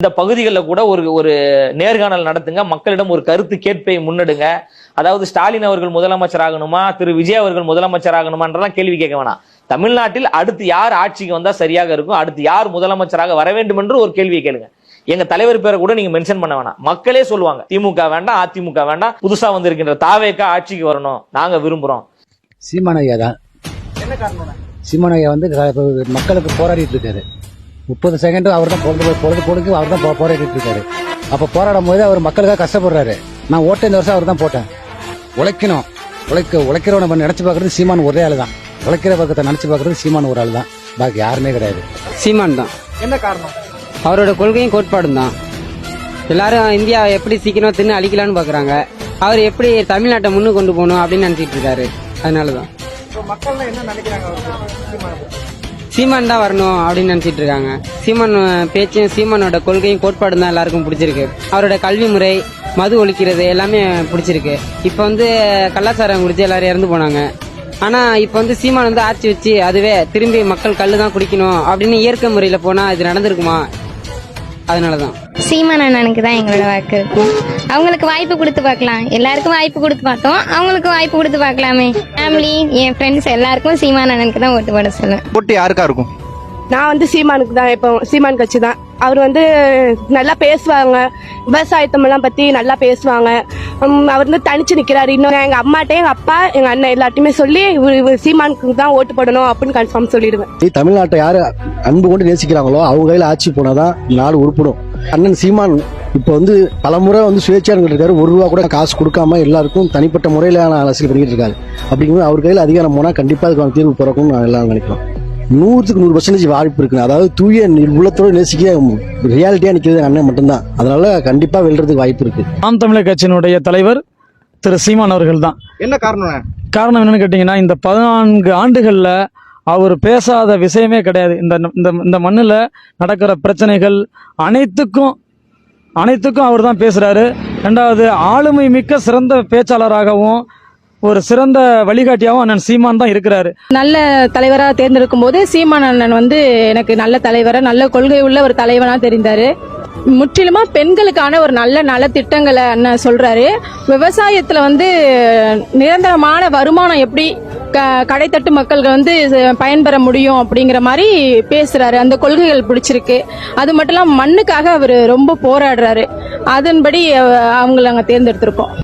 இந்த பகுதிகளில் கூட ஒரு நேர்காணல் நடத்துங்க, மக்களிடம் ஒரு கருத்து கேட்பை முன்னெடுங்க. அதாவது ஸ்டாலின் அவர்கள் முதலமைச்சர் ஆகணுமா, திரு விஜய் அவர்கள் முதலமைச்சர் ஆகணுமான்றலாம் கேள்வி கேட்க வேணாம். தமிழ்நாட்டில் அடுத்து யார் ஆட்சிக்கு வந்தா சரியாக இருக்கும், அடுத்து யார் முதலமைச்சராக வர வேண்டும் என்று ஒரு கேள்வியை கேளுங்க. எங்க தலைவர் பேரை கூட நீங்க மென்ஷன் பண்ண வேணாம். மக்களே சொல்லுவாங்க, திமுக வேண்டாம், அதிமுக வேண்டாம், புதுசா வந்திருக்கின்ற தாவேக்கா ஆட்சிக்கு வரணும், நாங்க விரும்புறோம். சீமானையா தான். என்ன காரணம்? சீமானையா வந்து மக்களுக்கு போராடிட்டு இருக்காரு. 30 செகண்ட் அவர் தான் பொழுதுக்கு அவர் தான் போராடிட்டு இருக்காரு. அப்ப போராடும் போது அவர் மக்களுக்காக கஷ்டப்படுறாரு. நான் ஓட்ட இந்த வருஷம் அவர் தான் போட்டேன். உழைக்கிறவனை நினைச்சு பாக்குறது சீமான் ஒரே ஆளு தான். உழைக்கிற பக்கத்தை நினைச்சு பாக்குறது சீமான் ஒரு ஆளு தான், பாக்கி யாருமே கிடையாது. சீமான் தான். என்ன காரணம்? அவரோட கொள்கையும் கோட்பாடும் தான். எல்லாரும் இந்தியா எப்படி சீக்கிரம் தின்னு அழிக்கலான்னு பாக்குறாங்க. அவர் எப்படி தமிழ்நாட்டை முன்னு கொண்டு போகணும் அப்படின்னு நினைச்சிட்டு இருக்காரு. அதனாலதான் மக்கள் என்ன நினைக்கிறாங்க? சீமான் தான் வரணும் அப்படின்னு நினைச்சிட்டு இருக்காங்க. சீமான் பேச்சும் சீமானோட கொள்கையும் கோட்பாடும் தான் எல்லாருக்கும் பிடிச்சிருக்கு. அவரோட கல்வி முறை, மது ஒழிக்கிறது எல்லாமே பிடிச்சிருக்கு. இப்ப கள்ளச்சாரம் குடிச்சு எல்லாரும் இறந்து போனாங்க. ஆனா இப்ப சீமான் ஆட்சி வச்சு அதுவே திரும்பி மக்கள் கல்லு தான் குடிக்கணும் அப்படின்னு இயற்கை முறையில போனா இது நடந்திருக்குமா? அதனாலதான் சீமான் அண்ணனுக்கு தான் எங்களோட வாக்கு இருக்கும். அவங்களுக்கு வாய்ப்பு கொடுத்து பார்க்கலாம். எல்லாருக்கும் வாய்ப்பு கொடுத்து பார்த்தோம், அவங்களுக்கு வாய்ப்பு கொடுத்து பார்க்கலாமே. ஃபேமிலி, என் ஃப்ரெண்ட்ஸ் எல்லாருக்கும் சீமான் அண்ணனுக்கு தான் ஓட்டு போட சொல்லுவேன். போட்டி யாருக்கா இருக்கும்? நான் சீமானுக்கு தான். இப்போ சீமான் கட்சி தான். அவர் நல்லா பேசுவாங்க, விவசாயத்தமெல்லாம் பத்தி நல்லா பேசுவாங்க. அவர் தனிச்சு நிக்கிறாரு. இன்னும் எங்க அம்மாட்டே, எங்க அப்பா, எங்க அண்ணன் எல்லாத்தையுமே சொல்லி சீமானுக்கு தான் ஓட்டு போடணும் அப்படின்னு கன்ஃபார்ம் சொல்லிடுவேன். தமிழ்நாட்டை யாரு அன்பு கொண்டு நேசிக்கிறாங்களோ அவங்க கையில ஆட்சி போனாதான் நாடு உருப்படும். அண்ணன் சீமான் இப்ப பலமுறை சுயேட்சையா இருக்காரு. ₹1 கூட காசு கொடுக்காம எல்லாருக்கும் தனிப்பட்ட முறையிலான அரசியல் பண்ணிட்டு இருக்காரு. அப்படிங்கும்போது அவர் கையில அதிகாரம் போனா கண்டிப்பா அதுக்கான தீர்வு பிறக்கும் நான் எல்லாரும் நினைக்கிறோம். 100% வாய்ப்பு இருக்கு. அதாவது தூய உள்ளத்தோடு நேசிக்க ரியாலிட்டியா நிக்கிறது அண்ணன் மட்டும்தான். அதனால கண்டிப்பா வெல்றதுக்கு வாய்ப்பு இருக்கு. நாம் தமிழர் கட்சியினுடைய தலைவர் திரு சீமான் அவர்கள் தான். என்ன காரணம்? காரணம் என்னன்னு கேட்டீங்கன்னா, இந்த 14 ஆண்டுகள்ல அவர் பேசாத விஷயமே கிடையாது. இந்த மண்ணுல நடக்கிற பிரச்சனைகள் அனைத்துக்கும் அவர் தான் பேசுறாரு. 2வது, ஆளுமை மிக்க சிறந்த பேச்சாளராகவும் ஒரு சிறந்த வழிகாட்டியாகவும் அண்ணன் சீமான் தான் இருக்கிறாரு. நல்ல தலைவராக தேர்ந்தெடுக்கும் போது சீமான் அண்ணன் எனக்கு நல்ல தலைவரா, நல்ல கொள்கை உள்ள ஒரு தலைவனா தெரிந்தாரு. முற்றிலுமா பெண்களுக்கான ஒரு நல்ல நலத்திட்டங்களை அண்ணன் சொல்றாரு. விவசாயத்துல நிரந்தரமான வருமானம் எப்படி கடைத்தட்டு மக்களுக்கு பயன்பெற முடியும் அப்படிங்கிற மாதிரி பேசுறாரு. அந்த கொள்கைகள் பிடிச்சிருக்கு. அது மட்டும் இல்லாம மண்ணுக்காக அவர் ரொம்ப போராடுறாரு. அதன்படி அவங்களை நாங்க தேர்ந்தெடுத்திருக்கோம்.